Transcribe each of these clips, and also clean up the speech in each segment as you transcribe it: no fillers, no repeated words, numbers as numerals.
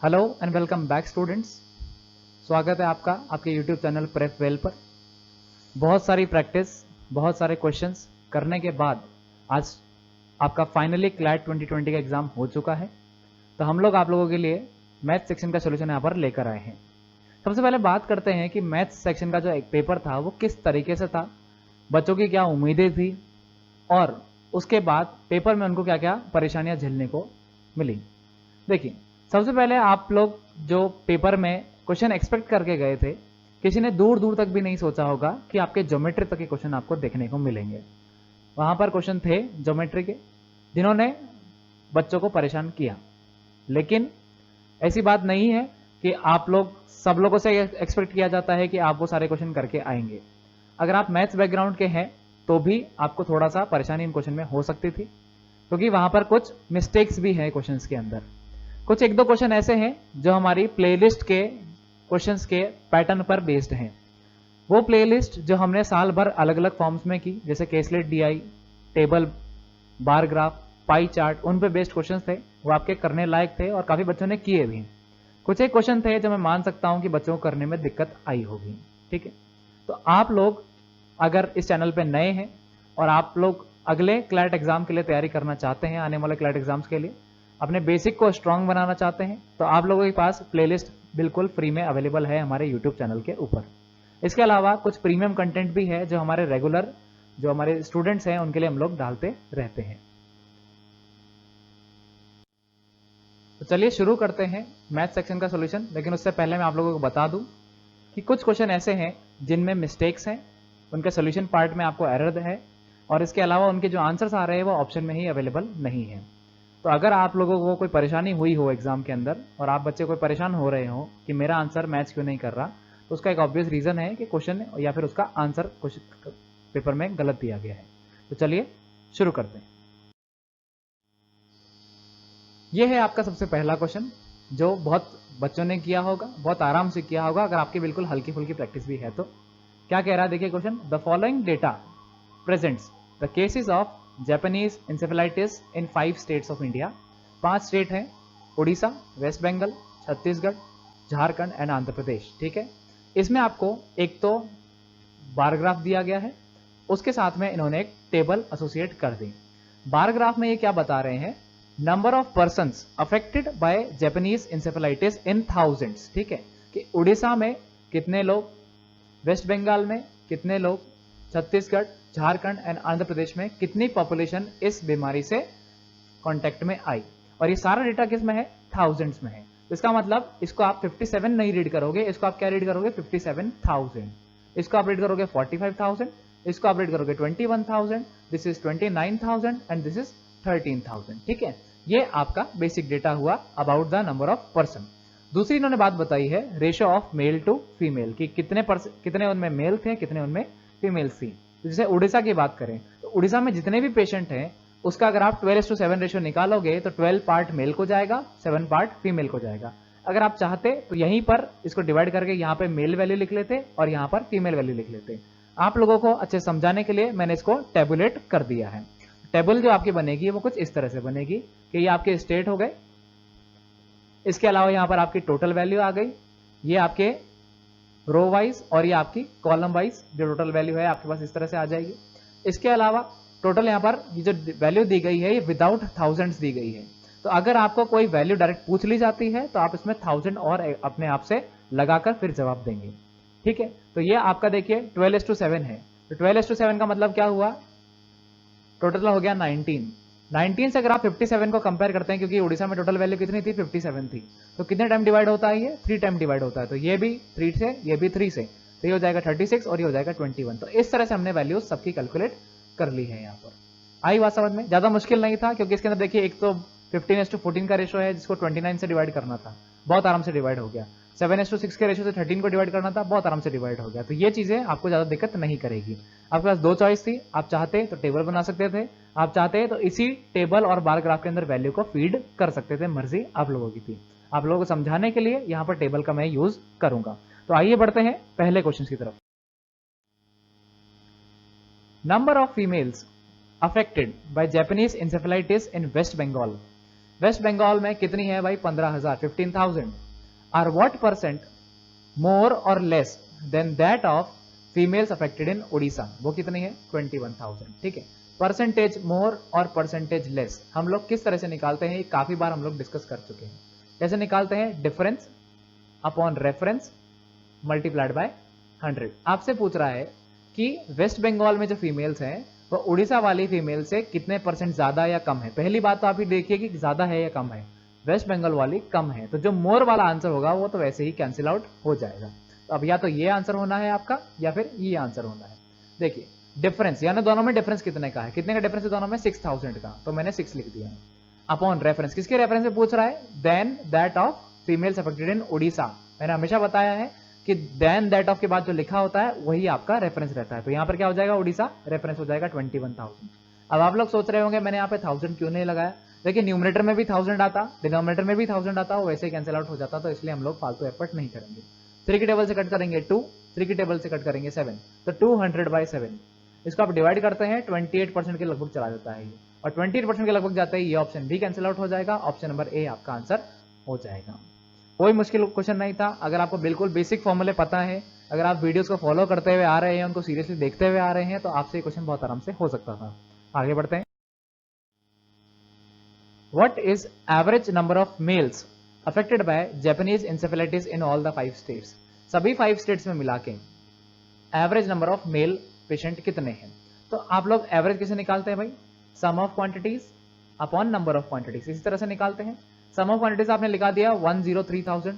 Hello and welcome back students. स्वागत है आपका आपके यूट्यूब चैनल प्रेप वेल पर। बहुत सारी प्रैक्टिस, बहुत सारे क्वेश्चंस करने के बाद आज आपका फाइनली क्लैट 2020 का एग्जाम हो चुका है। तो हम लोग आप लोगों के लिए मैथ सेक्शन का सोल्यूशन यहाँ पर लेकर आए हैं। सबसे पहले बात करते हैं कि मैथ सेक्शन का जो एक पेपर था वो किस तरीके से था, बच्चों की क्या उम्मीदें थी और उसके बाद पेपर में उनको क्या क्या परेशानियां झेलने को मिली। देखिए, सबसे पहले आप लोग जो पेपर में क्वेश्चन एक्सपेक्ट करके गए थे, किसी ने दूर दूर तक भी नहीं सोचा होगा कि आपके ज्योमेट्री तक के क्वेश्चन आपको देखने को मिलेंगे। वहां पर क्वेश्चन थे ज्योमेट्री के जिन्होंने बच्चों को परेशान किया। लेकिन ऐसी बात नहीं है कि आप लोग सब लोगों से एक्सपेक्ट किया जाता है कि आप वो सारे क्वेश्चन करके आएंगे। अगर आप मैथ्स बैकग्राउंड के हैं तो भी आपको थोड़ा सा परेशानी इन क्वेश्चन में हो सकती थी, क्योंकि वहां पर कुछ मिस्टेक्स भी है क्वेश्चंस के अंदर। कुछ एक दो क्वेश्चन ऐसे हैं जो हमारी प्लेलिस्ट के क्वेश्चंस के पैटर्न पर बेस्ड हैं। वो प्लेलिस्ट जो हमने साल भर अलग अलग फॉर्म्स में की, जैसे caselet DI, table, bar graph, pie chart, उन पे बेस्ड क्वेश्चंस थे। वो आपके करने लायक थे और काफी बच्चों ने किए भी। कुछ एक क्वेश्चन थे जो मैं मान सकता हूं कि बच्चों को करने में दिक्कत आई होगी। ठीक है, तो आप लोग अगर इस चैनल पे नए हैं और आप लोग अगले क्लैट एग्जाम के लिए तैयारी करना चाहते हैं, आने वाले क्लैट एग्जाम्स के लिए अपने बेसिक को स्ट्रांग बनाना चाहते हैं, तो आप लोगों के पास प्लेलिस्ट बिल्कुल फ्री में अवेलेबल है हमारे यूट्यूब चैनल के ऊपर। इसके अलावा कुछ प्रीमियम कंटेंट भी है जो हमारे रेगुलर जो हमारे स्टूडेंट्स हैं उनके लिए हम लोग डालते रहते हैं। तो चलिए शुरू करते हैं मैथ सेक्शन का सॉल्यूशन। लेकिन उससे पहले मैं आप लोगों को बता दूं कि कुछ क्वेश्चन ऐसे हैं जिनमें मिस्टेक्स हैं, उनके सॉल्यूशन पार्ट में आपको एरर है, और इसके अलावा उनके जो आंसर्स आ रहे हैं वो ऑप्शन में ही अवेलेबल नहीं है। तो अगर आप लोगों को कोई परेशानी हुई हो एग्जाम के अंदर और आप बच्चे कोई परेशान हो रहे हो कि मेरा आंसर मैच क्यों नहीं कर रहा, तो उसका एक ऑब्वियस रीजन है कि क्वेश्चन या फिर उसका आंसर क्वेश्चन पेपर में गलत दिया गया है। तो चलिए शुरू करते हैं। यह है आपका सबसे पहला क्वेश्चन जो बहुत बच्चों ने किया होगा, बहुत आराम से किया होगा अगर आपकी बिल्कुल हल्की फुल्की प्रैक्टिस भी है तो। क्या कह रहा है, देखिए question. The following data presents the cases of Japanese encephalitis in 5 states of India. 5 state हैं, उड़ीसा, वेस्ट बंगाल, छत्तीसगढ़, झारखंड एंड आंध्र प्रदेश। ठीक है, इसमें आपको एक तो बार ग्राफ दिया गया है, उसके साथ में इन्होंने एक टेबल एसोसिएट कर दी। बार ग्राफ में ये क्या बता रहे हैं, number of persons affected by Japanese encephalitis in thousands. ठीक है, कि उड़ीसा में कितने लोग, वेस्ट बंगाल में कितने लोग, छत्तीसगढ़, झारखंड एंड आंध्र प्रदेश में कितनी पॉपुलेशन इस बीमारी से कांटेक्ट में आई। और ये सारा डेटा किस में है, थाउजेंड्स में है। तो इसका मतलब इसको आप 57 नहीं रीड करोगे, इसको आप क्या रीड करोगे, 57,000। इसको आप रीड करोगे 45,000, इसको आप रीड करोगे 21,000, this is 29,000 and this is 13,000। ठीक है, ये आपका बेसिक डेटा हुआ about the number of person. दूसरी इन्होंने बात बताई है ratio of male to female, कि कितने उनमें मेल थे, कितने उनमें फीमेल थी। तो जैसे उड़ीसा की बात करें तो उड़ीसा में जितने भी पेशेंट हैं उसका अगर आप 12:7 रेशियो निकालोगे तो 12 पार्ट मेल को जाएगा, 7 पार्ट फीमेल को जाएगा। अगर आप चाहते तो यहीं पर इसको डिवाइड करके यहाँ पे मेल वैल्यू लिख लेते और यहाँ पर फीमेल वैल्यू लिख लेते। आप लोगों को अच्छे समझाने के लिए मैंने इसको टेबुलेट कर दिया है। टेबल जो आपकी बनेगी वो कुछ इस तरह से बनेगी कि ये आपके स्टेट हो गए, इसके अलावा यहाँ पर आपकी टोटल वैल्यू आ गई, ये आपके रो वाइज और ये आपकी कॉलम वाइज जो टोटल वैल्यू है आपके पास इस तरह से आ जाएगी। इसके अलावा टोटल यहाँ पर ये जो वैल्यू दी गई है ये विदाउट थाउजेंड्स दी गई है। तो अगर आपको कोई वैल्यू डायरेक्ट पूछ ली जाती है तो आप इसमें 1000 और अपने आप से लगाकर फिर जवाब देंगे। ठीक है, तो ये आपका देखिए 12:7 है। तो 12:7 का मतलब क्या हुआ, टोटल हो गया 19। 19 से अगर आप 57 को कंपेयर करते हैं, क्योंकि उड़ीसा में टोटल वैल्यू कितनी थी, 57 थी, तो कितने टाइम डिवाइड होता है, ये 3 टाइम डिवाइड होता है। तो ये भी 3 से, ये भी 3 से, तो ये हो जाएगा 36 और ये हो जाएगा 21। तो इस तरह से हमने वैल्यूज सबकी कैलकुलेट कर ली है। यहाँ पर आई बात समझ में, ज्यादा मुश्किल नहीं था, क्योंकि इसके अंदर देखिए एक तो 15:14 का रेशो है जिसको 29 से डिवाइड करना था, बहुत आराम से डिवाइड हो गया। 7:6 के रेशो से 13 को डिवाइड करना था, बहुत आराम से डिवाइड हो गया। तो ये चीजें आपको ज्यादा दिक्कत नहीं करेगी। आपके पास 2 चॉइस थी, आप चाहते तो टेबल बना सकते थे, आप चाहते तो इसी टेबल और बार ग्राफ के अंदर वैल्यू को फीड कर सकते थे, मर्जी आप लोगों की थी। आप लोगों को समझाने के लिए यहाँ पर टेबल का मैं यूज करूंगा। तो आइए बढ़ते हैं पहले क्वेश्चन की तरफ। Number of females affected by Japanese encephalitis in West Bengal। West Bengal में कितनी है भाई? 15,000, 15,000। आर व्हाट परसेंट मोर और less then that of females affected in Orissa? वो कितनी है? 21,000। ठीक है, परसेंटेज मोर और परसेंटेज लेस हम लोग किस तरह से निकालते हैं, काफी बार हम लोग डिस्कस कर चुके हैं। कैसे निकालते हैं? Difference upon reference multiplied by 100। आपसे पूछ रहा है कि वेस्ट बंगाल में जो फीमेल्स हैं वो उड़ीसा वाली फीमेल से कितने परसेंट ज्यादा या कम है। पहली बात तो आप ही देखिए कि ज्यादा है या कम है। वेस्ट बंगाल वाली कम है, तो जो मोर वाला आंसर होगा वो तो वैसे ही कैंसिल आउट हो जाएगा। तो अब या तो ये आंसर होना है आपका या फिर ये आंसर होना है। देखिए डिफरेंस, यानी दोनों में डिफरेंस कितने का है? कितने का डिफरेंस है दोनों में? 6,000 का, तो मैंने 6 लिख दिया है। अपॉन रेफरेंस, किसके रेफरेंस में पूछ रहा है? Then that of females affected in Orissa. मैंने हमेशा बताया है कि देन दैट ऑफ के बाद जो लिखा होता है वही आपका रेफरेंस रहता है। तो यहां पर क्या हो जाएगा? उड़ीसा रेफरेंस हो जाएगा 21,000। अब आप लोग सोच रहे होंगे मैंने यहाँ पे 1000 क्यों नहीं लगाया? देखिए न्यूमरेटर में भी 1000 आता, डिनोमिनेटर में भी 1000 आता, वो वैसे ही कैंसिल आउट हो जाता, तो इसलिए हम लोग फालतू एफर्ट नहीं करेंगे। 3 की टेबल से कट करेंगे 2, 3 की टेबल से कट करेंगे 7, तो 200/7। इसको आप डिवाइड करते हैं 28% के लगभग चला जाता है ये, और 28% के लगभग जाता है, ये ऑप्शन भी कैंसिल आउट हो जाएगा। ऑप्शन नंबर ए आपका आंसर हो जाएगा। कोई मुश्किल क्वेश्चन नहीं था। अगर आपको बिल्कुल बेसिक फॉर्मूले पता है, अगर आप वीडियोस को फॉलो करते हुए आ रहे हैं, उनको सीरियसली देखते हुए आ रहे हैं, तो आपसे ये क्वेश्चन बहुत आराम से हो सकता था। आगे बढ़ते हैं। What is average number of males affected by Japanese encephalitis in all the 5 states? सभी 5 states में मिला के average number of male patient कितने हैं? तो आप लोग एवरेज कैसे निकालते हैं भाई? Sum of quantities upon number of quantities, इसी तरह से निकालते हैं। सम ऑफ क्वांटिटीज आपने लिखा दिया 103,000,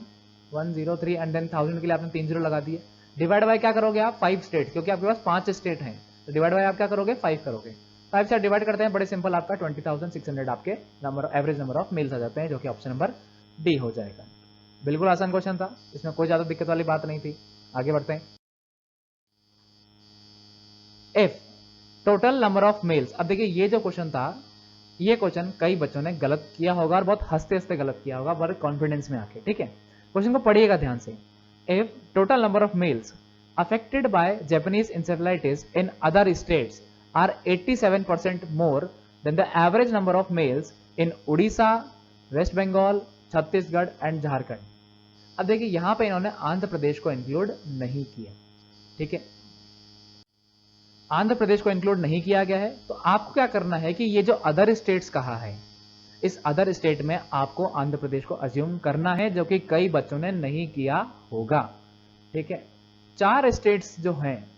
103 एंड देन 1000 के लिए आपने 3 जीरो लगा दिए। डिवाइड बाय क्या करोगे आप? 5 स्टेट, क्योंकि आपके पास 5 स्टेट हैं, तो डिवाइड बाय आप क्या करोगे? 5 करोगे। 5 से डिवाइड करते हैं, बड़े सिंपल, आपका 20,600 आपके number average number of males आ जाते हैं, जो कि ऑप्शन नंबर डी हो जाएगा। बिल्कुल आसान क्वेश्चन था, इसमें कोई ज्यादा दिक्कत वाली बात नहीं थी। आगे बढ़ते हैं। If total number of mails, अब देखिए ये जो क्वेश्चन था, ये क्वेश्चन कई बच्चों ने गलत किया होगा और बहुत हंसते हंसते गलत किया होगा, बड़े कॉन्फिडेंस में आके। ठीक है, क्वेश्चन को पढ़िएगा ध्यान से। If total number of mails affected by Japanese encephalitis in other states are 87% more than the average number of males in Odisha, West Bengal, Chhattisgarh and Jharkhand. अब देखिए यहां पे इन्होंने आंध्र प्रदेश को इंक्लूड नहीं किया। ठीक है, आंध्र प्रदेश को इंक्लूड नहीं किया गया है, तो आपको क्या करना है कि ये जो अदर स्टेट्स कहा है, इस अदर स्टेट में आपको आंध्र प्रदेश को अज्यूम करना है, जो कि कई बच्चों ने नहीं किया होगा। ठीक है, 4 स्टेट्स जो हैं,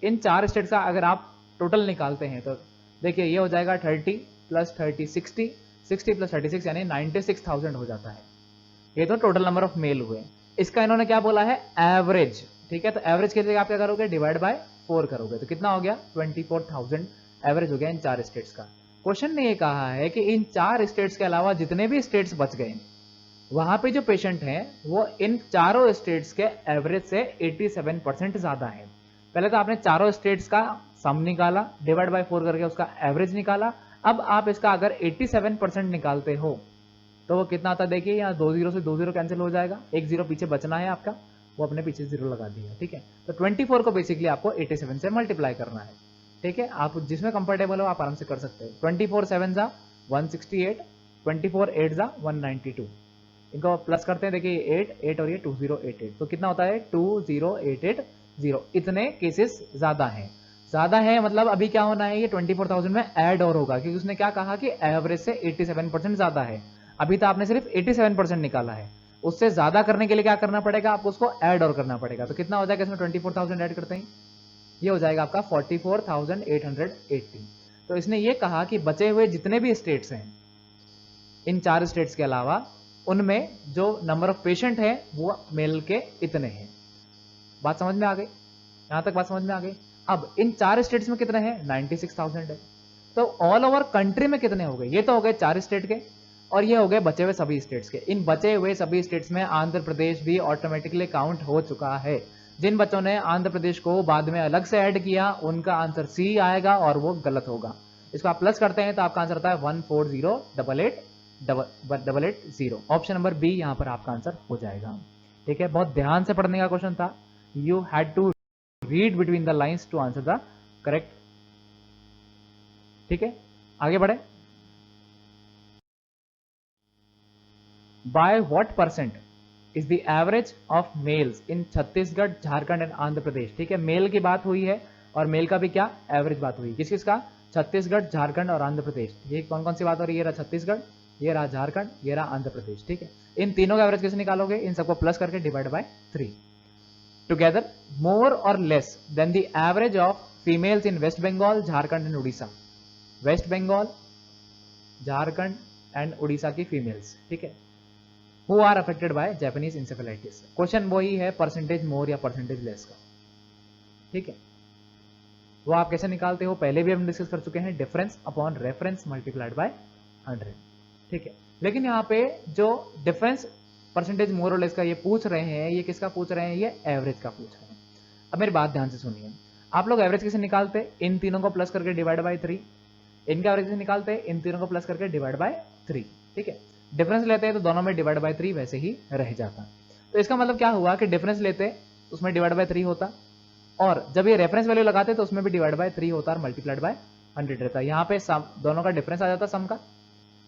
इन 4 स्टेट्स का अगर आप टोटल निकालते हैं तो देखिए ये हो जाएगा 30 + 30 60, 60 + 36 यानी 96,000 हो जाता है। ये तो टोटल नंबर ऑफ मेल हुए। इसका इन्होंने क्या बोला है? एवरेज। ठीक है, तो एवरेज के लिए आप क्या करोगे? डिवाइड बाय 4 करोगे, तो कितना हो गया? 24,000 एवरेज हो गया इन 4 स्टेट्स का। क्वेश्चन ने ये कहा है कि इन 4 स्टेट्स के अलावा जितने भी स्टेट्स बच गए, वहां पे जो पेशेंट हैं वो इन चारों स्टेट्स के एवरेज से 87% ज्यादा है। पहले तो आपने चारों स्टेट्स का सम निकाला, डिवाइड बाय 4 करके उसका एवरेज निकाला। अब आप इसका अगर 87% निकालते हो तो वो कितना आता है? देखिए यहाँ 2 जीरो से 2 जीरो कैंसिल हो जाएगा, 1 जीरो पीछे बचना है आपका, वो अपने पीछे जीरो लगा दिया। ठीक है, तो 24 को बेसिकली आपको 87 से मल्टीप्लाई करना है। ठीक है, आप जिसमें कंफर्टेबल हो आप आराम से कर सकते हो। 24 7 जा 168, 24 8 जा 192, इनको प्लस करते हैं। देखिए 8 8 और ये 2088, तो कितना होता है? 20880। इतने केसेस ज्यादा हैं, ज्यादा है मतलब अभी क्या होना है? ये 24,000 में ऐड और होगा, क्योंकि उसने क्या कहा कि एवरेज से 87% ज्यादा है। अभी तो आपने सिर्फ 87% निकाला है, उससे ज्यादा करने के लिए क्या करना पड़ेगा? आपको उसको ऐड और करना पड़ेगा। तो कितना हो जाएगा इसमें? 24,000 ऐड करते हैं, ये हो जाएगा आपका 44,880। तो इसने ये कहा कि बचे हुए जितने भी स्टेट्स हैं, इन 4 स्टेट्स के अलावा, उनमें जो नंबर ऑफ पेशेंट है वो मेल के इतने हैं। बात समझ में आ गई? यहां तक बात समझ में आ गई? अब इन 4 स्टेट्स में कितने हैं? 96,000 है। तो ऑल ओवर कंट्री में कितने हो गए? ये तो हो गए 4 स्टेट के, और ये हो गए बचे हुए सभी स्टेट्स के। इन बचे हुए सभी स्टेट्स में आंध्र प्रदेश भी ऑटोमेटिकली काउंट हो चुका है। जिन बच्चों ने आंध्र प्रदेश को बाद में अलग से ऐड किया, उनका आंसर सी आएगा और वो गलत होगा। इसको आप प्लस करते हैं तो आपका आंसर आता है 140,880। ऑप्शन नंबर बी यहां पर आपका आंसर हो जाएगा। ठीक है, बहुत ध्यान से पढ़ने का क्वेश्चन था। You had to read between the lines to answer the correct. ठीक है, आगे बढ़े। By what percent is the average of males in Chhattisgarh, Jharkhand and Andhra Pradesh. ठीक है, मेल की बात हुई है और मेल का भी क्या एवरेज बात हुई, किस किसका, छत्तीसगढ़, झारखंड और आंध्र प्रदेश। ये कौन कौन सी बात हो रही है, ये रहा छत्तीसगढ़, ये रहा झारखंड, ये रहा आंध्र प्रदेश। ठीक है, इन तीनों का एवरेज कैसे निकालोगे, इन सबको प्लस करके डिवाइड बाय 3 टुगेदर मोर और less than the average of females in West Bengal, Jharkhand and Orissa. West Bengal, Jharkhand and Orissa की फीमेल्स, ठीक है, who are affected by Japanese encephalitis. Question वही है परसेंटेज मोर या परसेंटेज लेस का। ठीक है, वो आप कैसे निकालते हो पहले भी हम डिस्कस कर चुके हैं, difference upon reference multiplied by 100। ठीक है, लेकिन यहाँ पे जो डिफरेंस परसेंटेज मोर और लेस का ये पूछ रहे हैं, ये किसका पूछ रहे हैं, ये एवरेज का पूछ रहे हैं। अब मेरी बात ध्यान से सुनिए, आप लोग एवरेज कैसे निकालते, इन तीनों को प्लस करके डिवाइड बाय 3, इनका एवरेज कैसे निकालते हैं, इन तीनों को प्लस करके डिवाइड बाय 3। ठीक है, डिफरेंस लेते हैं तो दोनों में डिवाइड बाय 3 वैसे ही रह जाता। तो इसका मतलब क्या हुआ कि डिफरेंस लेते उसमें डिवाइड बाय 3 होता, और जब ये रेफरेंस वैल्यू लगाते तो उसमें भी डिवाइड बाय 3 होता और मल्टीप्लाइड बाय 100 रहता। यहाँ पे सम दोनों का डिफरेंस आ जाता सम का,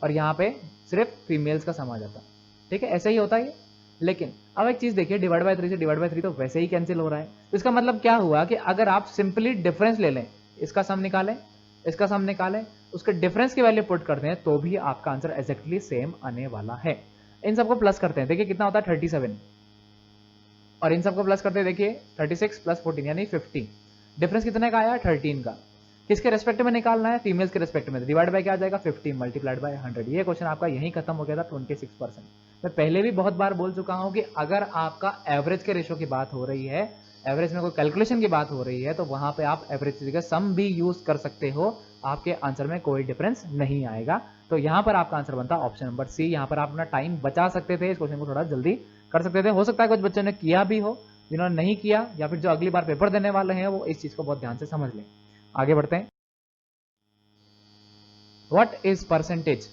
और यहाँ पे सिर्फ फीमेल्स का सम आ जाता। ठीक है, ऐसे ही होता है। लेकिन अब एक चीज देखिए, डिवाइड बाय 3 से डिवाइड बाय 3 तो वैसे ही कैंसिल हो रहा है। तो इसका मतलब क्या हुआ कि अगर आप सिंपली डिफरेंस ले लें, इसका सम निकालें, इसका सम निकालें, उसके डिफरेंस की वैल्यू पुट करते हैं तो भी आपका आंसर एग्जैक्टली सेम आने वाला है। इन सबको प्लस करते हैं, देखिए कितना होता है 37, और इन सबको प्लस करते हैं, देखिए 36 प्लस 14 यानी 50। डिफरेंस कितने का आया, 13 का। किसके रेस्पेक्ट में निकालना है, फीमेल्स के रेस्पेक्ट में। डिवाइड बाय क्या आ जाएगा, 50 मल्टीप्लाइड बाय 100। ये क्वेश्चन आपका यही खत्म हो गया था 26%। मैं पहले भी बहुत बार बोल चुका हूं कि अगर आपका एवरेज के रेशो की बात हो रही है, एवरेज में कोई कैलकुलेशन की बात हो रही है, तो वहां पे आप एवरेज की जगह सम भी यूज कर सकते हो, आपके आंसर में कोई डिफरेंस नहीं आएगा। तो यहां पर आपका आंसर बनता ऑप्शन नंबर सी। यहां पर आप अपना टाइम बचा सकते थे, इस क्वेश्चन को थोड़ा जल्दी कर सकते थे। हो सकता है कुछ बच्चों ने किया भी हो, जिन्होंने नहीं किया या फिर जो अगली बार पेपर देने वाले हैं वो इस चीज को बहुत ध्यान से समझ लें। आगे बढ़ते हैं। What is percentage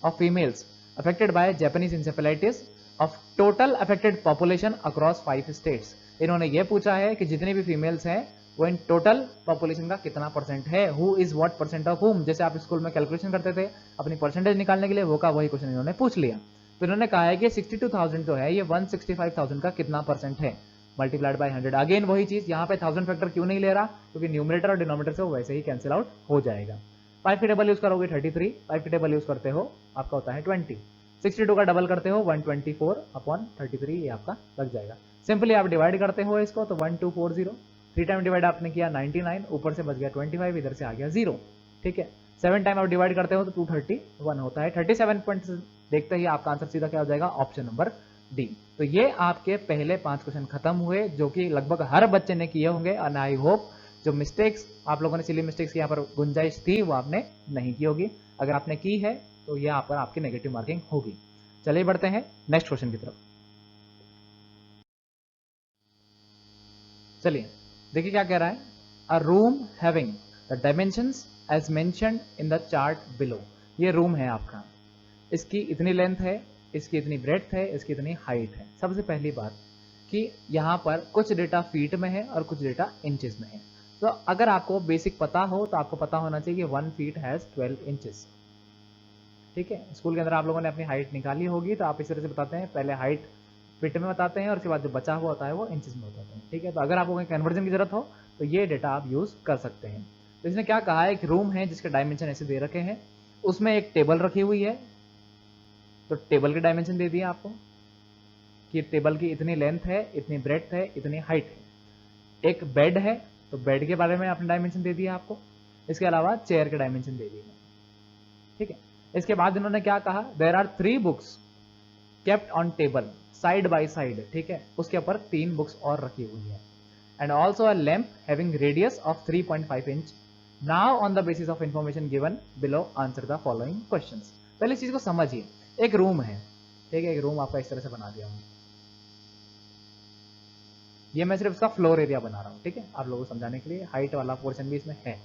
of females affected by Japanese encephalitis of total affected population across 5 states? इन्होंने ये पूछा है कि जितने भी फीमेल्स हैं वो इन टोटल पॉपुलेशन का कितना परसेंट है, who is what percent of हुम। जैसे आप स्कूल में कैलकुलेशन करते थे अपनी परसेंटेज निकालने के लिए, वो का वही क्वेश्चन इन्होंने पूछ लिया। तो इन्होंने कहा है कि 62,000 जो है ये 165,000 का कितना परसेंट है, मल्टीप्लाइड बाय 100। अगेन वही चीज, यहाँ पे 1000 फैक्टर क्यों नहीं ले रहा, क्योंकि न्यूमरेटर और डिनोमिनेटर से वो वैसे ही कैंसिल आउट हो जाएगा। 5 की टेबल यूज करोगे 33, 5 की टेबल यूज करते हो आपका होता है 20, 62 का डबल करते हो 124 अपॉन 33, ये आपका लग जाएगा। सिंपली आप डिवाइड करते हो इसको तो 1240, 3 टाइम डिवाइड आपने किया 99, ऊपर से बच गया 25, इधर से आ गया 0। ठीक है, 7 टाइम आप डिवाइड करते हो तो 231 होता है। 37 पॉइंट देखते ही आपका आंसर सीधा क्या हो जाएगा, ऑप्शन नंबर डी। तो ये आपके पहले 5 क्वेश्चन खत्म हुए, जो कि लगभग हर बच्चे ने किए होंगे, एंड आई होप जो मिस्टेक्स आप लोगों ने सिली मिस्टेक्स की यहाँ पर गुंजाइश थी वो आपने नहीं की होगी। अगर आपने की है तो ये यहाँ पर आपकी नेगेटिव मार्किंग होगी। चलिए बढ़ते हैं नेक्स्ट क्वेश्चन की तरफ। चलिए देखिए क्या कह रहा है, a room having the dimensions as mentioned in the chart below. ये रूम है आपका, इसकी इतनी लेंथ है, इसकी इतनी ब्रेड्थ है, इसकी इतनी हाइट है। सबसे पहली बात कि यहाँ पर कुछ डेटा फीट में है और कुछ डेटा इंचेस में है। तो अगर आपको बेसिक पता हो तो आपको पता होना चाहिए कि 1 फीट हैज 12 इंचेस। ठीक है, स्कूल के अंदर आप लोगों ने अपनी हाइट निकाली होगी, तो आप इस तरह से बताते हैं, पहले हाइट फीट में बताते हैं और उसके बाद जो बचा हुआ होता है वो इंचेस में बताते हैं। ठीक है, तो अगर आपको कोई कन्वर्जन की जरूरत हो तो ये डेटा आप यूज कर सकते हैं। तो इसने क्या कहा है, एक रूम है जिसके डायमेंशन ऐसे दे रखे हैं, उसमें एक टेबल रखी हुई है, तो टेबल के डायमेंशन दे दिए आपको कि टेबल की इतनी लेंथ है, इतनी ब्रेड्थ है, इतनी हाइट है। एक बेड है तो बेड के बारे में आपने डायमेंशन दे दिया आपको, इसके अलावा चेयर के डायमेंशन दे दिए। ठीक है, इसके बाद इन्होंने क्या कहा, there are 3 books kept on table side by side. ठीक है, उसके ऊपर 3 बुक्स और रखी हुई है, and also a lamp having radius of 3.5 inch. Now on the basis of information given below answer the following questions. पहले इस चीज को समझिए, एक रूम है, ठीक है, एक रूम आपका इस तरह से बना दिया हूं, ये मैं सिर्फ इसका फ्लोर एरिया बना रहा हूँ। ठीक है, आप लोगों को समझाने के लिए, हाइट वाला पोर्शन भी इसमें है।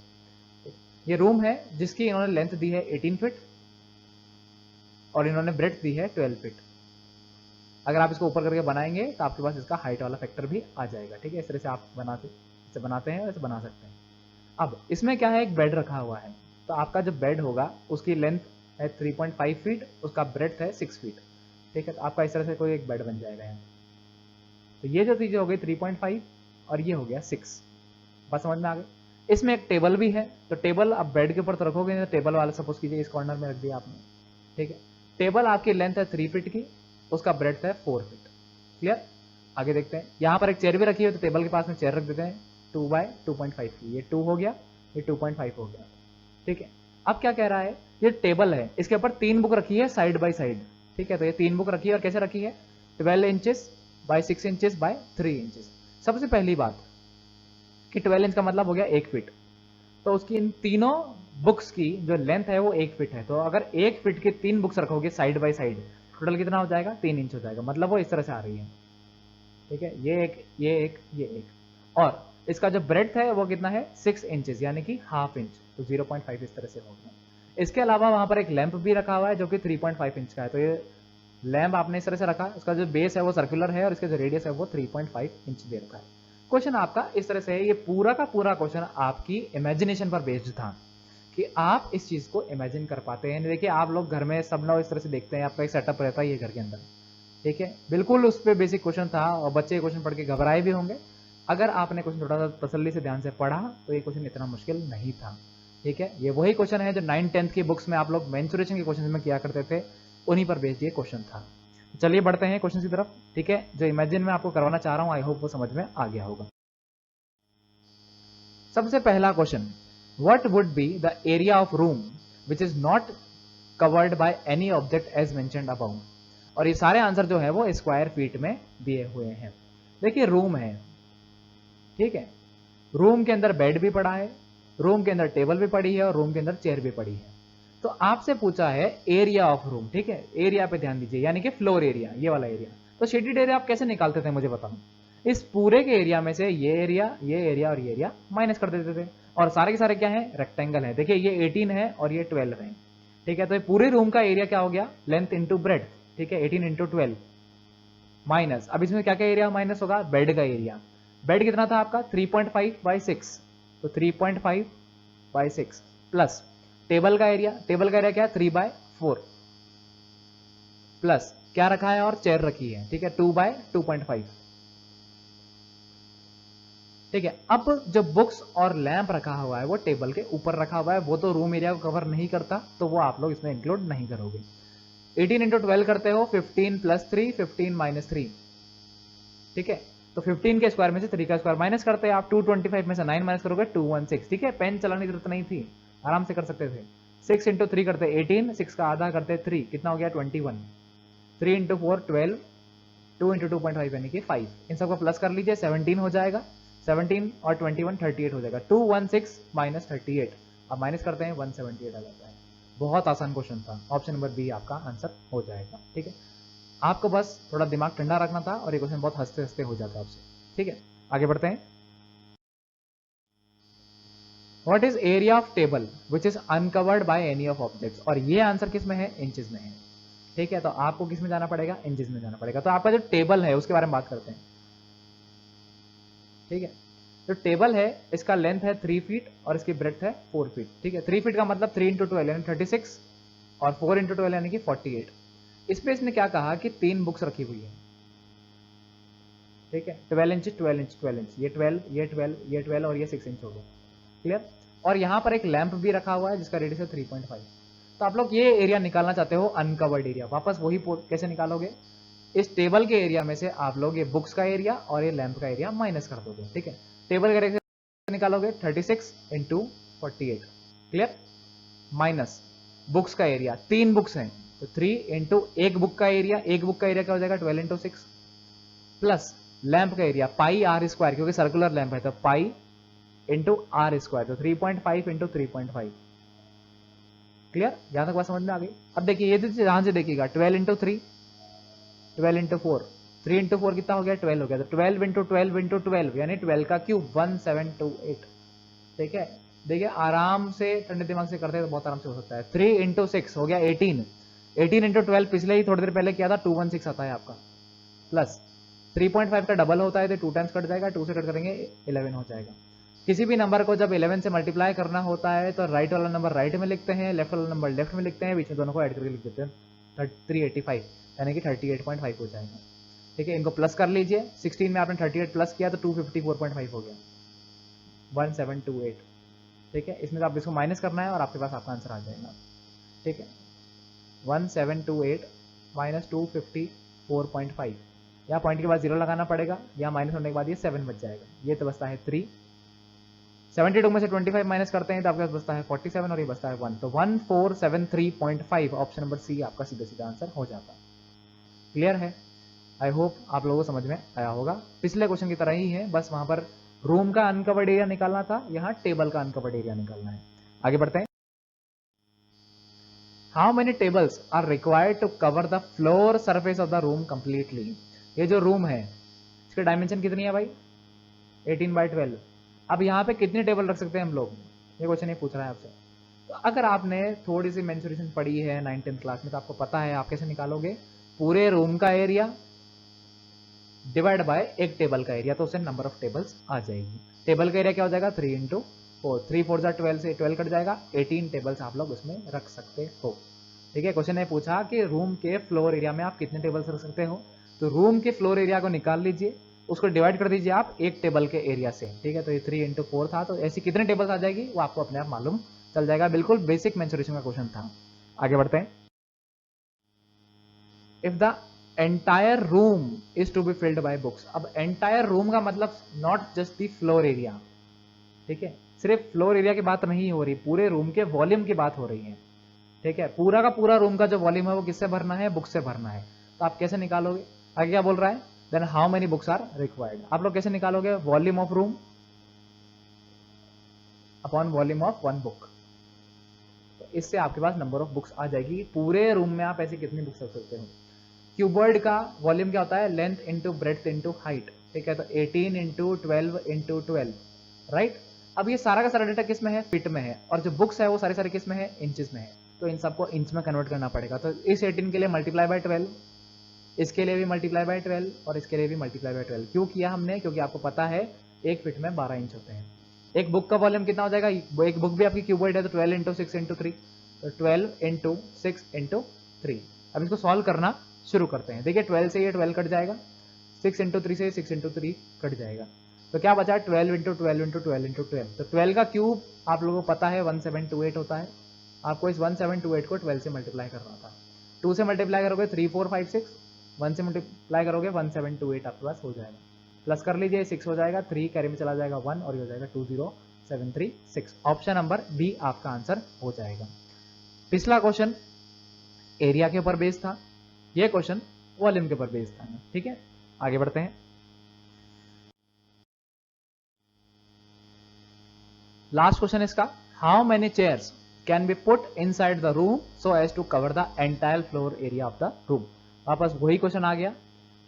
ये रूम है जिसकी इन्होंने लेंथ दी है 18 फीट और इन्होंने ब्रेड्थ दी है 12 फीट। अगर आप इसको ऊपर करके बनाएंगे तो आपके पास इसका हाइट वाला फैक्टर भी आ जाएगा। ठीक है, इस तरह से आप बनाते हैं, वैसे बना सकते हैं। अब इसमें क्या है, एक बेड रखा हुआ है, तो आपका जो बेड होगा उसकी लेंथ है 3.5 फीट, उसका ब्रेड्थ है 6 फीट। ठीक है, तो आपका इस तरह से कोई एक बेड बन जाएगा यहाँ। तो ये जो चीज़ें हो गई 3.5 और ये हो गया 6। बात समझ में आ गई। इसमें एक टेबल भी है, तो टेबल आप बेड के ऊपर तो रखोगे नहीं, तो टेबल वाला सपोज कीजिए इस कॉर्नर में रख दिया आपने, ठीक है। टेबल आपकी लेंथ है 3 फीट की, उसका ब्रेड्थ है 4 फीट। क्लियर। आगे देखते हैं, यहाँ पर एक चेयर भी रखी है, तो टेबल के पास में चेयर रख देते हैं 2 बाय 2.5 की। ये 2 हो गया, ये 2.5 हो गया, ठीक है। अब क्या कह रहा है, ये टेबल है, इसके ऊपर 3 बुक रखी है साइड बाय साइड, ठीक है। तो ये 3 बुक रखी है, और कैसे रखी है, 12 inches bye 6 inches bye 3 inches. सबसे पहली बात कि 12 इंच का मतलब हो गया 1 फीट, तो उसकी इन तीनों बुक्स की जो लेंथ है वो 1 फीट है। तो अगर 1 फीट की 3 बुक्स रखोगे साइड बाय साइड, टोटल कितना हो जाएगा, 3 इंच हो जाएगा। मतलब वो इस तरह से आ रही है, ठीक है। ये एक, ये एक, ये एक, और इसका जो ब्रेड्थ है वो कितना है, 6 इंचेस, यानी कि हाफ इंच, तो 0.5 इस तरह से हो गया। इसके अलावा वहां पर एक लैंप भी रखा हुआ है जो कि 3.5 इंच का है। तो ये लैंप आपने इस तरह से रखा, उसका जो बेस है वो सर्कुलर है और इसका जो रेडियस है वो 3.5 इंच दे रखा है। क्वेश्चन आपका इस तरह से है, ये पूरा का पूरा क्वेश्चन आपकी इमेजिनेशन पर बेस्ड था कि आप इस चीज को इमेजिन कर पाते हैं। देखिए आप लोग घर में सब लोग इस तरह से देखते हैं, आपका एक सेटअप रहता है घर के अंदर, ठीक है। बिल्कुल उस पर बेसिक क्वेश्चन था और बच्चे क्वेश्चन पढ़ के घबराए भी होंगे। अगर आपने क्वेश्चन थोड़ा सा तसल्ली से ध्यान से पढ़ा तो ये क्वेश्चन इतना मुश्किल नहीं था, ठीक है। ये वही क्वेश्चन है जो 9th-10th की बुक्स में आप लोग मेंसुरेशन के क्वेश्चन में किया करते थे, उन्हीं पर बेस्ड ये क्वेश्चन था। चलिए बढ़ते हैं क्वेश्चन की तरफ, ठीक है। जो इमेजिन में आपको करवाना चाह रहा हूं, आई होप वो समझ में आ गया होगा। सबसे पहला question, what would be the area of room which is not covered by any object as mentioned above. और ये सारे आंसर जो है वो स्क्वायर फीट में दिए हुए हैं। देखिए रूम है, ठीक है, रूम के अंदर बेड भी पड़ा है, रूम के अंदर टेबल भी पड़ी है और रूम के अंदर चेयर भी पड़ी है। तो आपसे पूछा है एरिया ऑफ रूम, ठीक है। एरिया पे ध्यान दीजिए, यानी कि फ्लोर एरिया, ये वाला एरिया। तो शेडेड एरिया आप कैसे निकालते थे मुझे बताओ। इस पूरे के एरिया में से ये एरिया और ये एरिया माइनस कर देते थे, और सारे के सारे क्या है, रेक्टेंगल है। देखिए ये 18 है और ये 12 है, ठीक है। तो ये पूरे रूम का एरिया क्या हो गया, लेंथ इंटू ब्रेड, ठीक है, 18 इंटू 12 माइनस, अब इसमें क्या क्या एरिया माइनस होगा, बेड का एरिया। बेड कितना था आपका 3.5 बाई 6, तो 3.5 बाई 6 प्लस टेबल का एरिया, टेबल का एरिया क्या है 3/4 प्लस क्या रखा है और चेयर रखी है, ठीक है, 2/2.5, ठीक है। अब जो बुक्स और लैंप रखा हुआ है वो टेबल के ऊपर रखा हुआ है, वो तो रूम एरिया को कवर नहीं करता, तो वो आप लोग इसमें इंक्लूड नहीं करोगे। 18 इंटू 12 करते हो 15 प्लस 3, 15 माइनस 3, ठीक है। तो 15 के स्क्वायर में से 3 का स्क्वायर माइनस करते हैं आप, 225 में से 9 माइनस करोगे 216, ठीक है। पेन चलाने की जरूरत नहीं थी, आराम से कर सकते थे। 6 इंटू 3 करते 18, 6 का आधा करते 3, कितना हो गया 21, 3 इंटू 4 12, 2 इंटू 2.5 यानी कि 5, इन सबको प्लस कर लीजिए 17 हो जाएगा, 17 और 21 38 हो जाएगा, 216 माइनस 38, अब माइनस करते हैं 178 आ जाता है। बहुत आसान क्वेश्चन था, ऑप्शन नंबर बी आपका आंसर हो जाएगा, ठीक है। आपको बस थोड़ा दिमाग ठंडा रखना था और ये क्वेश्चन बहुत हंसते हंसते हो जाता है आपसे, ठीक है। आगे बढ़ते हैं। What is area of table which is uncovered by any of objects, और ये आंसर किस में है, इंचेस में है, ठीक है। तो आपको किस में जाना पड़ेगा, इंचेस में जाना पड़ेगा। तो आपका जो टेबल है उसके बारे में बात करते हैं, ठीक है। जो टेबल है इसका लेंथ है 3 फीट और इसकी ब्रेड्थ है 4 फीट, ठीक है। 3 फीट का मतलब 3 इंटू 12 यानी 36 और 4 इंटू 12 यानी कि 48। इस पे इसने क्या कहा कि 3 बुक्स रखी हुई है, ठीक है, 12 इंच 12 इंच 12 इंच, ये 12 ये 12 ये 12 और ये 6 इंच हो गया, क्लियर। और यहां पर एक लैंप भी रखा हुआ है जिसका रेडियस है 3.5। तो आप लोग ये एरिया निकालना चाहते हो अनकवर्ड एरिया, वापस वही कैसे निकालोगे, इस टेबल के एरिया में से आप लोग ये बुक्स का एरिया और ये लैंप का एरिया माइनस कर दोगे, ठीक है। टेबल का एरिया निकालोगे 36 इंटू 48, क्लियर, माइनस बुक्स का एरिया, 3 बुक्स हैं तो 3 इंटू एक बुक का एरिया, एक बुक का एरिया क्या हो जाएगा 12 इंटू 6 प्लस लैंप का एरिया पाई आर स्क्वायर, क्योंकि सर्कुलर लैंप है तो पाई इंटू आर स्क्वायर, तो 3.5 इंटू 3.5, क्लियर, यहां तक बात समझ में आ गई। अब देखिए ये जहां से देखिएगा 12 इंटू 3, 12 इंटू 4, 3 इंटू 4 कितना हो गया 12 हो गया, तो 12 इंटू 12 इंटू 12 यानी 12 का क्यूब 1728, ठीक है। देखिए आराम से ठंडे दिमाग से करते हैं तो बहुत आराम से हो सकता है। 3 इंटू 6 हो गया 18, 18 इंटू 12 पिछले ही थोड़ी देर पहले किया था 216 आता है आपका, प्लस 3.5 का डबल होता है तो 2 टाइम्स कट जाएगा, 2 से कट करेंगे 11 हो जाएगा। किसी भी नंबर को जब 11 से मल्टीप्लाई करना होता है तो राइट वाला नंबर राइट में लिखते हैं, लेफ्ट वाला नंबर लेफ्ट में लिखते हैं, बीच में दोनों को ऐड करके लिख देते हैं 385। यानी कि 38.5 हो जाएगा। ठीक है, इनको प्लस कर लीजिए, 16 में आपने 38 प्लस किया तो 254.5 हो गया, 1728। ठीक है, इसमें तो आप इसको माइनस करना है और आपके पास आपका आंसर आ जाएगा। ठीक है, 1728 माइनस 254.5, यहाँ पॉइंट के बाद 0 लगाना पड़ेगा, यहाँ माइनस होने के बाद ये 7 बच जाएगा, ये तो बचता है 3। 72 में से 25 माइनस करते हैं तो आपके पास बचता है 47 और ये बचता है 1, तो 1473.5 ऑप्शन नंबर सी आपका सीधा सीधा आंसर हो जाता है। क्लियर है? आई होप आप लोगों को समझ में आया होगा। पिछले क्वेश्चन की तरह ही है, बस वहां पर रूम का अनकवर्ड एरिया निकालना था, यहाँ टेबल का अनकवर्ड एरिया निकालना है। आगे बढ़ते हैं। How many tables are required to cover the floor surface of the room completely. ये जो रूम है इसके डायमेंशन कितनी है भाई? 18/12। अब यहाँ पे कितने टेबल रख सकते हैं हम लोग, ये क्वेश्चन ये पूछ रहा है आपसे। तो अगर आपने थोड़ी सी मेंसुरेशन पढ़ी है 9th-10th क्लास में तो आपको पता है आप कैसे निकालोगे, पूरे रूम का एरिया डिवाइड बाय एक टेबल का एरिया, तो उससे नंबर ऑफ टेबल्स आ जाएगी। टेबल का एरिया क्या हो जाएगा? 3 × 4, 3 4 12 से 12 कट जाएगा, 18 टेबल्स आप लोग उसमें रख सकते हो। ठीक है, क्वेश्चन ने पूछा कि रूम के फ्लोर एरिया में आप कितने टेबल्स रख सकते हो, तो रूम के फ्लोर एरिया को निकाल लीजिए, उसको डिवाइड कर दीजिए आप एक टेबल के एरिया से। ठीक है, तो ये 3 × 4 था, तो ऐसी कितने टेबल्स आ जाएगी वो आपको अपने आप मालूम चल जाएगा। बिल्कुल बेसिक मेंसुरेशन का क्वेश्चन था। आगे बढ़ते हैं। If the entire room is to be filled by books. अब एंटायर रूम का मतलब not just the floor area. ठीक है, सिर्फ फ्लोर एरिया की बात नहीं हो रही, पूरे रूम के वॉल्यूम की बात हो रही है। ठीक है, पूरा का पूरा रूम का जो वॉल्यूम है वो किससे भरना है? बुक से भरना है। तो आप कैसे निकालोगे? आगे क्या बोल रहा है? Then how many books are required. आप लोग कैसे निकालोगे? Volume of room upon volume of one book. तो इससे आपके पास नंबर ऑफ बुक्स आ जाएगी। पूरे रूम में आप ऐसे कितनी बुक्स रख सकते हो? क्यूबॉइड का वॉल्यूम क्या होता है? Length into breadth into height. ठीक है, तो 18 × 12 × 12, राइट। अब ये सारा का सारा डेटा किस में है? फीट में है, और जो बुक्स है वो सारे सारे किस में है? इंचेस में है। तो इन सबको इंच में कन्वर्ट करना पड़ेगा। तो इस 18 के लिए मल्टीप्लाई बाय 12, इसके लिए भी मल्टीप्लाई बाय 12 और इसके लिए भी मल्टीप्लाई बाय 12। क्यों किया हमने? क्योंकि आपको पता है एक फीट में 12 इंच होते हैं। एक बुक का वॉल्यूम कितना हो जाएगा? एक बुक भी आपकी क्यूबॉइड है, तो 12 × 6 × 3, तो 12 × 6 × 3। अब इसको सॉल्व करना शुरू करते हैं। देखिए 12 से ये 12 कट जाएगा, 6 × 3 से 6 × 3 कट जाएगा, तो क्या बचा? 12 × 12 × 12 × 12। तो 12 का क्यूब आप लोगों को पता है 1728 होता है। आपको इस 1728 को 12 से मल्टीप्लाई करना था। 2 से मल्टीप्लाई करोगे 3 4 5 6, 1 से मल्टीप्लाई करोगे 1728 आपके पास हो जाएगा। प्लस कर लीजिए, 6 हो जाएगा, 3 कैरी में चला जाएगा 1 और ये हो जाएगा 20736। ऑप्शन नंबर बी आपका आंसर हो जाएगा। पिछला क्वेश्चन एरिया के ऊपर बेस्ड था, ये क्वेश्चन वॉल्यूम के ऊपर बेस्ड था। ठीक है, आगे बढ़ते हैं। लास्ट क्वेश्चन इसका, how many chairs can be put inside the room so as to cover the entire floor area of the room. वापस वही क्वेश्चन आ गया।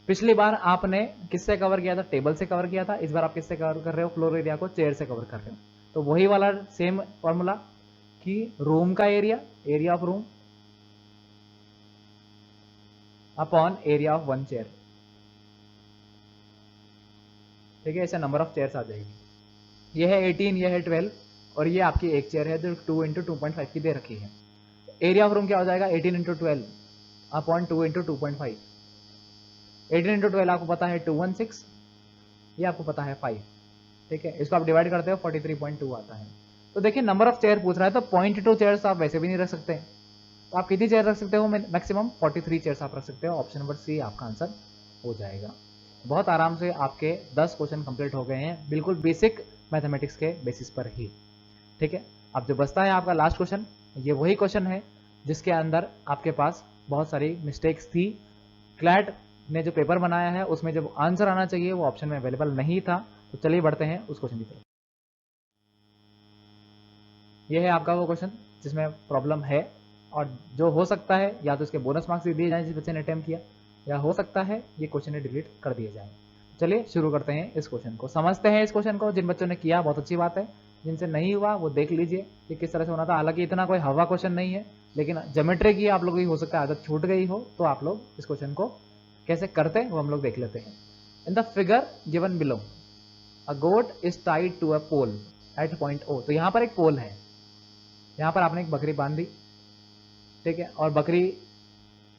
पिछली बार आपने किससे कवर किया था? टेबल से कवर किया था। इस बार आप किससे कवर कर रहे हो? फ्लोर एरिया को चेयर से कवर कर रहे हो। तो वही वाला सेम फॉर्मूला कि रूम का area, area of room upon area of one chair. ठीक है, ऐसे नंबर ऑफ चेयर्स आ जाएगी। ये है 18, ये है 12 और ये आपकी एक चेयर है जो 2 × 2.5 की दे रखी है। एरिया ऑफ रूम क्या हो जाएगा? 18 × 12 अपॉन 2 × 2.5। 18 × 12 आपको पता है 216, ये आपको पता है 5। ठीक है, इसको आप डिवाइड करते हो 43.2 आता है। तो देखिए नंबर ऑफ चेयर पूछ रहा है, तो 0.2 चेयर्स आप वैसे भी नहीं रख सकते, तो आप कितनी चेयर रख सकते हो? मैक्सिमम 43 चेयर्स आप रख सकते हो। ऑप्शन नंबर सी आपका आंसर हो जाएगा। बहुत आराम से आपके 10 क्वेश्चन कंप्लीट हो गए हैं, बिल्कुल बेसिक मैथमेटिक्स के बेसिस पर ही। ठीक है, अब जो बचता है आपका लास्ट क्वेश्चन, ये वही क्वेश्चन है जिसके अंदर आपके पास बहुत सारी मिस्टेक्स थी। क्लैट ने जो पेपर बनाया है उसमें जब आंसर आना चाहिए वो ऑप्शन में अवेलेबल नहीं था। तो चलिए बढ़ते हैं उस क्वेश्चन की तरफ। ये है आपका वो क्वेश्चन जिसमें प्रॉब्लम है, और जो हो सकता है या तो इसके बोनस मार्क्स दिए जाएं जिस बच्चे ने अटेम्प्ट किया, या हो सकता है ये क्वेश्चन डिलीट कर दिए जाए। चलिए शुरू करते हैं इस क्वेश्चन को, समझते हैं इस क्वेश्चन को। जिन बच्चों ने किया बहुत अच्छी बात है, जिनसे नहीं हुआ वो देख लीजिए कि किस तरह से होना था। हालांकि इतना कोई हवा क्वेश्चन नहीं है, लेकिन ज्योमेट्री की आप लोगों की हो सकता है आदत छूट गई हो, तो आप लोग इस क्वेश्चन को कैसे करते हैं वो हम लोग देख लेते हैं। In the figure given below a goat is tied to a pole at point O. तो यहाँ पर एक पोल है, यहाँ पर आपने एक बकरी बांध दी, ठीक है, और बकरी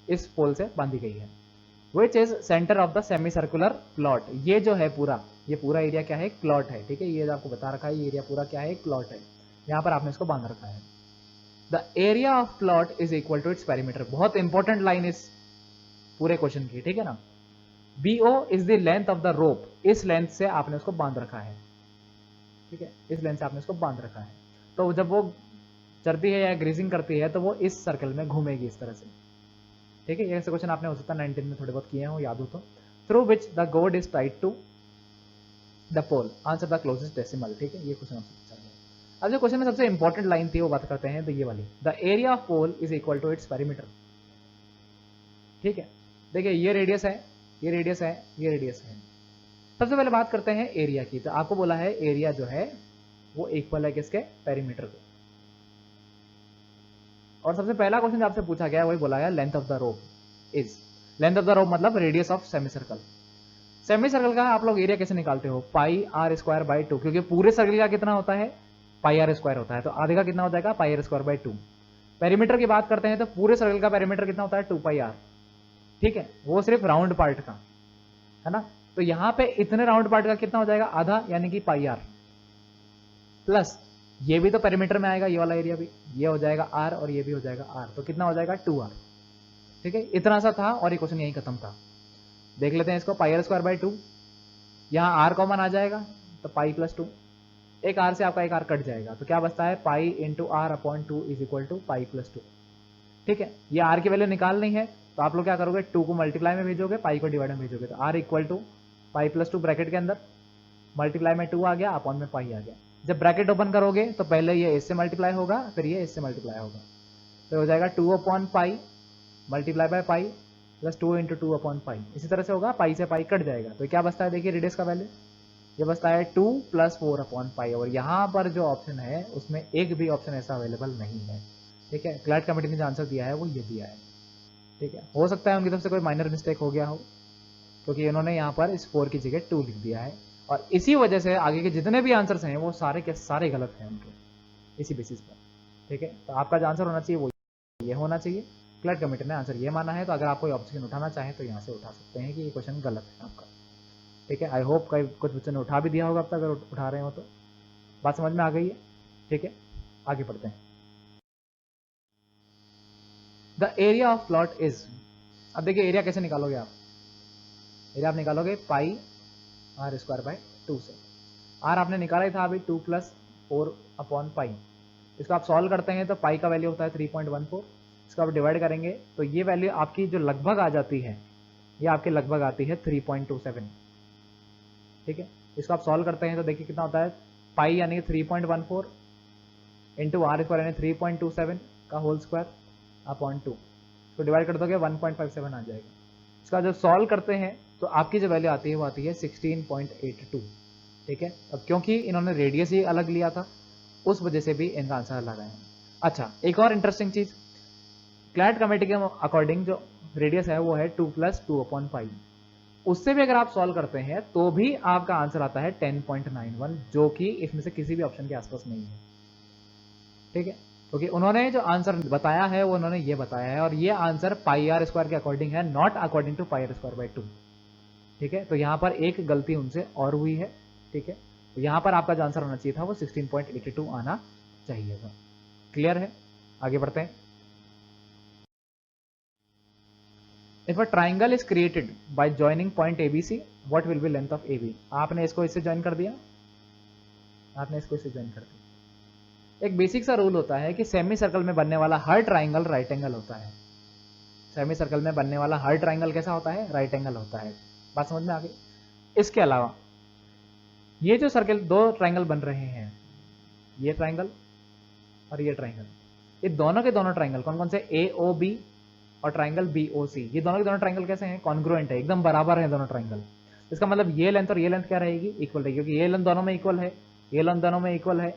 इस पोल से बांधी गई है। Which is centre of the semi circular plot, ये जो है पूरा, ये पूरा एरिया क्या है, एक प्लॉट है, ठीक है, ये आपको बता रखा है, ये एरिया पूरा क्या है, एक प्लॉट है, यहाँ पर आपने इसको बांध रखा है। The area of plot is equal to its perimeter, बहुत इंपॉर्टेंट लाइन इस पूरे क्वेश्चन की, ठीक है ना। BO is the length of the rope, इस लेंथ से आपने उसको बांध रखा है, ठीक है, इस लेंथ से आपने उसको बांध रखा है। तो जब वो चलती है या ग्रीजिंग करती है तो वो इस सर्कल में घूमेगी इस तरह से, ठीक है। ये ऐसे क्वेश्चन आपने हो सकता है 19 में थोड़े बहुत किए हो, याद हो तो। Through which the goat is tied to the pole, answer the closest decimal, ठीक है, ये क्वेश्चन आपसे पूछा गया। अब जो क्वेश्चन में सबसे इंपॉर्टेंट लाइन थी वो बात करते हैं, तो ये वाली, the area of pole is equal to its perimeter, ठीक है। देखिए ये रेडियस है, ये रेडियस है, ये रेडियस है। सबसे पहले बात करते हैं एरिया की, तो आपको बोला है एरिया जो है वो इक्वल है किसके, पेरीमीटर को। और सबसे पहला क्वेश्चन जो आपसे पूछा गया वही बोला गया length of the rope is, length of the rope मतलब radius of semi circle. Semi circle का आप लोग एरिया कैसे निकालते हो, पाई आर स्क्वायर बाई 2, क्योंकि पूरे सर्कल का कितना होता है, पाई आर स्क्वायर होता है, तो आधे का कितना हो जाएगा, पाई आर स्क्वायर बाई 2। पेरीमीटर की बात करते हैं तो पूरे सर्कल का पेरीमीटर कितना होता है, 2 पाई आर, ठीक है, वो सिर्फ राउंड पार्ट का है ना। तो यहां पे इतने राउंड पार्ट का कितना हो जाएगा, आधा, यानी कि पाई आर, प्लस ये भी तो पेरीमीटर में आएगा, ये वाला एरिया भी, ये हो जाएगा आर और ये भी हो जाएगा आर, तो कितना हो जाएगा 2r, ठीक है। इतना सा था और ये क्वेश्चन यही खत्म था। देख लेते हैं इसको, पाई आर स्क्वायर बाई 2, यहाँ आर कॉमन आ जाएगा तो पाई प्लस 2, एक आर से आपका एक आर कट जाएगा, तो क्या बचता है, pi into r upon 2 is equal to pi plus 2, ठीक है। ये आर की वैल्यू निकालनी है तो आप लोग क्या करोगे, 2 को मल्टीप्लाई में भेजोगे, पाई को डिवाइड में भेजोगे, तो r equal to pi plus 2 bracket के अंदर, मल्टीप्लाई में 2 आ गया, अपॉन में पाई आ गया। जब ब्रैकेट ओपन करोगे तो पहले ये इससे मल्टीप्लाई होगा, फिर ये इससे मल्टीप्लाई होगा, तो हो जाएगा 2 upon pi multiply by pi plus 2 into 2 upon pi, इसी तरह से होगा, पाई से पाई कट जाएगा, तो क्या बचता है, देखिए रेडियस का वैल्यू, ये बचता है 2 प्लस 4 अपॉन पाई, और यहाँ पर जो ऑप्शन है उसमें एक भी ऑप्शन ऐसा अवेलेबल नहीं है, ठीक है। क्लैट कमेटी ने जो आंसर दिया है वो ये दिया है, ठीक है। हो सकता है उनकी तरफ से कोई माइनर मिस्टेक हो गया हो, क्योंकि इन्होंने यहाँ पर इस 4 की जगह 2 लिख दिया है, और इसी वजह से आगे के जितने भी आंसर्स हैं वो सारे के सारे गलत हैं उनके, इसी बेसिस पर, ठीक है। तो आपका जो आंसर होना चाहिए वो ये होना चाहिए। क्लैट कमेटी ने आंसर ये माना है, तो अगर आप कोई ऑप्शन उठाना चाहें तो यहाँ से उठा सकते हैं कि ये क्वेश्चन गलत है आपका, ठीक है। आई होप कई कुछ बच्चों ने उठा भी दिया होगा अब तक, अगर उठा रहे हो तो बात समझ में आ गई है, ठीक है। आगे बढ़ते हैं। The area of plot is, अब देखिए एरिया कैसे निकालोगे आप, एरिया आप निकालोगे पाई आर स्क्वायर बाय 2 से, आर आपने निकाला ही था अभी 2 प्लस 4 अपॉन पाई, इसको आप सॉल्व करते हैं तो पाई का वैल्यू होता है 3.14, इसको आप डिवाइड करेंगे तो ये वैल्यू आपकी जो लगभग आ जाती है, ये आपके लगभग आती है 3.27, ठीक है। इसको आप सॉल्व करते हैं तो देखिए कितना होता है, पाई यानी 3.14 इंटू आर स्क्वायर यानी 3.27 का होल स्क्वायर अपॉन 2, तो डिवाइड कर दोगे 1.57 आ जाएगा। इसका जब सॉल्व करते हैं तो आपकी जो वैल्यू आती है वो आती है 16.82, ठीक है। अब क्योंकि इन्होंने रेडियस ही अलग लिया था उस वजह से भी इनका आंसर अलग आया। अच्छा, एक और इंटरेस्टिंग चीज, क्लैट कमेटी के अकॉर्डिंग जो रेडियस है वो है 2 प्लस 2 अपॉन पाई, उससे भी अगर आप सॉल्व करते हैं तो भी आपका आंसर आता है 10.91, जो कि इसमें से किसी भी ऑप्शन के आसपास नहीं है, ठीक है। क्योंकि उन्होंने जो आंसर बताया है वो उन्होंने ये बताया है, और ये आंसर पाई आर स्क्वायर के अकॉर्डिंग है, not according to pi r square by 2, ठीक है। तो यहाँ पर एक गलती उनसे और हुई है, ठीक है। तो यहाँ पर आपका जो आंसर होना चाहिए था वो 16.82 आना चाहिए था। क्लियर है, आगे बढ़ते हैं। If a triangle is created by joining point ABC, what will be length of AB, आपने इसको इससे ज्वाइन कर दिया, आपने इसको इससे ज्वाइन कर दिया। एक बेसिक सा रूल होता है कि सेमी सर्कल में बनने वाला हर ट्राइंगल राइट एंगल होता है, सेमी सर्कल में बनने वाला हर ट्राइंगल कैसा होता है, राइट एंगल होता है। बात समझ में आ गई। इसके अलावा ये जो सर्कल, दो ट्राइंगल बन रहे हैं, ये ट्राइंगल और ये ट्राइंगल, ये दोनों के दोनों ट्राइंगल कौन कौन से, ए ओ बी और ट्राइंगल बी ओ सी, ये दोनों के दोनों ट्राइंगल कैसे हैं, कॉन्ग्रुएंट है, एकदम बराबर है दोनों ट्राइंगल। इसका मतलब ये लेंथ और ये लेंथ क्या रहेगी, इक्वल रहेगी, क्योंकि ये लेंथ दोनों में इक्वल है, ये लेंथ दोनों में इक्वल है,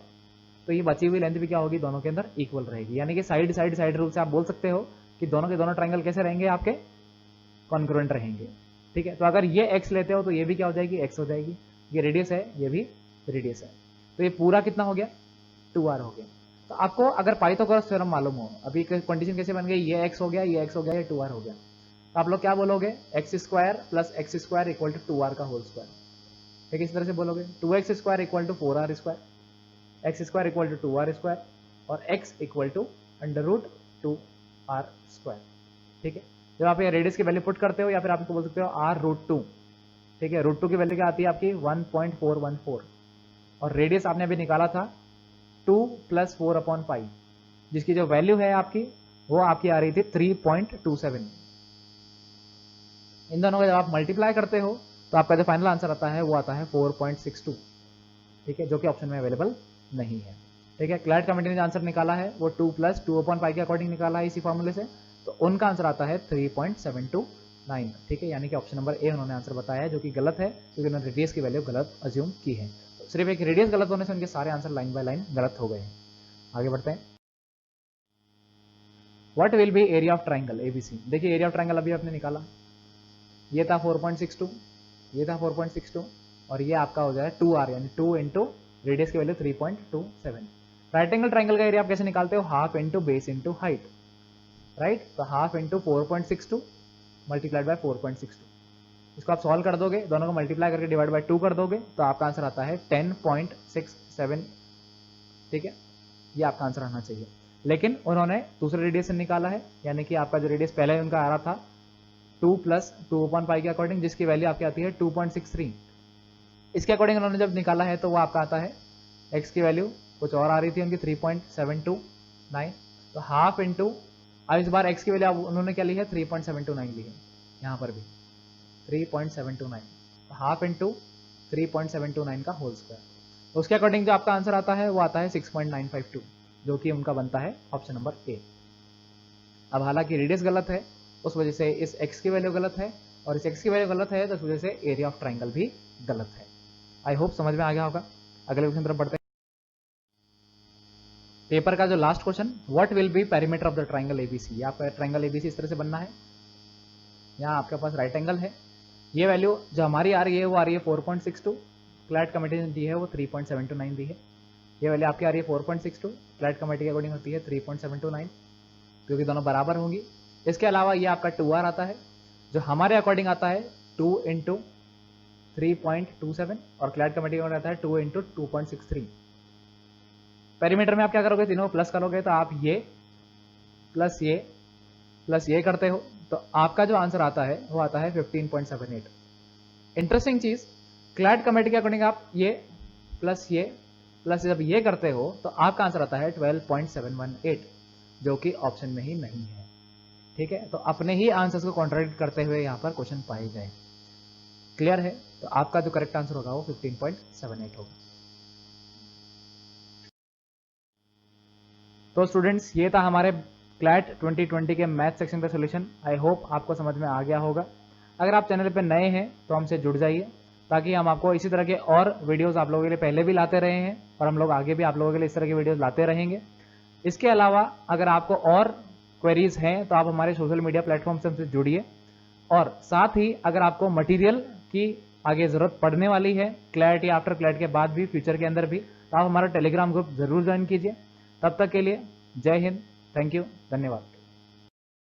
तो ये बची हुई लेंथ भी क्या होगी, दोनों के अंदर इक्वल रहेगी। यानी कि साइड साइड साइड रूल से आप बोल सकते हो कि दोनों के दोनों ट्राइंगल कैसे रहेंगे, आपके कॉन्ग्रुएंट रहेंगे, ठीक है। तो अगर ये x लेते हो तो ये भी क्या हो जाएगी, x हो जाएगी, ये रेडियस है, ये भी रेडियस है, तो ये पूरा कितना हो गया, 2r हो गया। तो आपको अगर पाइथागोरस थ्योरम मालूम हो, अभी कंडीशन कैसे बन गई, ये x हो गया, ये x हो गया, ये 2r हो गया, तो आप लोग क्या बोलोगे, x square plus x square equal to 2r का होल स्क्वायर। ठीक है, इस तरह से बोलोगे 2x square equal to 4r square, x square equal to 2r square और x equal to under root 2r square. ठीक है, जब आप ये रेडियस की वैल्यू पुट करते हो या फिर आप इसको बोल सकते हो r रूट 2। ठीक है, रूट 2 की वैल्यू क्या आती है आपकी 1.414 और रेडियस आपने अभी निकाला था 2 प्लस 4/5, जिसकी जो वैल्यू है आपकी वो आपकी आ रही थी 3.27। इन दोनों को जब आप मल्टीप्लाई करते हो तो आपका जो फाइनल आंसर आता है वो आता है 4.62। ठीक है, जो कि ऑप्शन में अवेलेबल नहीं है। ठीक है, क्लैट कमेटी ने जो आंसर निकाला है वो 2 प्लस 2/π के अकॉर्डिंग निकाला है इसी फॉर्मूले से, तो उनका आंसर आता है 3.729। ठीक है, यानी कि ऑप्शन नंबर ए उन्होंने आंसर बताया है, जो कि गलत है क्योंकि उन्होंने रेडियस की वैल्यू गलत अज्यूम की है। तो सिर्फ एक रेडियस गलत होने से उनके सारे आंसर लाइन बाय लाइन गलत हो गए हैं। आगे बढ़ते हैं। What will B area of triangle ABC. देखिए एरिया ऑफ ट्राइंगल अभी आपने निकाला, ये था 4.62, ये था 4.62 और ये आपका हो जाए 2r, यानी 2 इंटू रेडियस की वैल्यू 3.27। राइट एंगल ट्राइंगल का एरिया आप कैसे निकालते हो, half into base into height, right. तो हाफ इंटू 4.62 मल्टीप्लाइड बाय 4.62, इसको आप सॉल्व कर दोगे, दोनों को मल्टीप्लाई करके डिवाइड बाय 2 कर दोगे तो आपका आंसर आता है 10.67। ठीक है, ये आपका आंसर आना चाहिए। लेकिन उन्होंने दूसरे रेडियस से निकाला है, यानी कि आपका जो रेडियस पहले उनका आ रहा था 2 प्लस 2/π के अकॉर्डिंग, जिसकी वैल्यू आपकी आती है 2.63। इसके अकॉर्डिंग उन्होंने जब निकाला है तो वो आपका आता है x की वैल्यू कुछ और आ रही थी उनकी 3.729। तो हाफ इंटू, अब इस बार x की वैल्यू उन्होंने क्या ली है 3.729 ली है, यहाँ पर भी 3.729, तो हाफ इंटू 3.729 का होल स्क्वायर। तो उसके अकॉर्डिंग जो आपका आंसर आता है वो आता है 6.952, जो कि उनका बनता है ऑप्शन नंबर ए। अब हालांकि रेडियस गलत है, उस वजह से इस x की वैल्यू गलत है और इस x की वैल्यू गलत है, तो उस वजह से एरिया ऑफ ट्राइंगल भी गलत है। आई होप समझ में आ गया होगा। अगले क्वेश्चन तरफ बढ़ते हैं। पेपर का जो last question, what will B perimeter of the triangle ABC. आपका ट्राइंगल एबीसी इस तरह से बनना है, यहाँ आपके पास राइट एंगल है, ये वैल्यू जो हमारी आ रही है वो आ रही है 4.62, क्लैट कमेटी ने दी है वो 3.729 दी है। ये वैल्यू आपकी आ रही है 4.62, क्लैट कमेटी के अकॉर्डिंग होती है 3.729, क्योंकि दोनों बराबर होंगी। इसके अलावा ये आपका 2r आता है, जो हमारे अकॉर्डिंग आता है 2 इंटू 3.27 और क्लैट कमेटी का आता है 2 इंटू 2.63। पेरीमीटर में आप क्या करोगे, तीनों प्लस करोगे तो आप ये प्लस ये करते हो, तो आपका जो आंसर आता है वो आता है 15.78। इंटरेस्टिंग चीज, क्लैट कमेटी के अकॉर्डिंग आप ये प्लस जब ये करते हो तो आपका आंसर आता है 12.718, जो कि ऑप्शन में ही नहीं है। ठीक है, तो अपने ही आंसर्स को कॉन्ट्राडिक्ट करते हुए यहाँ पर क्वेश्चन पाए गए। क्लियर है, तो आपका जो करेक्ट आंसर होगा वो 15.78 होगा। तो स्टूडेंट्स, ये था हमारे क्लैट 2020 के मैथ सेक्शन का सोल्यूशन। आई होप आपको समझ में आ गया होगा। अगर आप चैनल पर नए हैं तो हमसे जुड़ जाइए, ताकि हम आपको इसी तरह के और वीडियोस आप लोगों के लिए पहले भी लाते रहे हैं और हम लोग आगे भी आप लोगों के लिए इस तरह के वीडियोस लाते रहेंगे। इसके अलावा अगर आपको और क्वेरीज हैं तो आप हमारे सोशल मीडिया प्लेटफॉर्म से हमसे जुड़िए, और साथ ही अगर आपको मटेरियल की आगे ज़रूरत पड़ने वाली है क्लैट या आफ्टर क्लैट के बाद भी, फ्यूचर के अंदर भी, तो आप हमारा टेलीग्राम ग्रुप ज़रूर ज्वाइन कीजिए। तब तक के लिए जय हिंद, थैंक यू, धन्यवाद।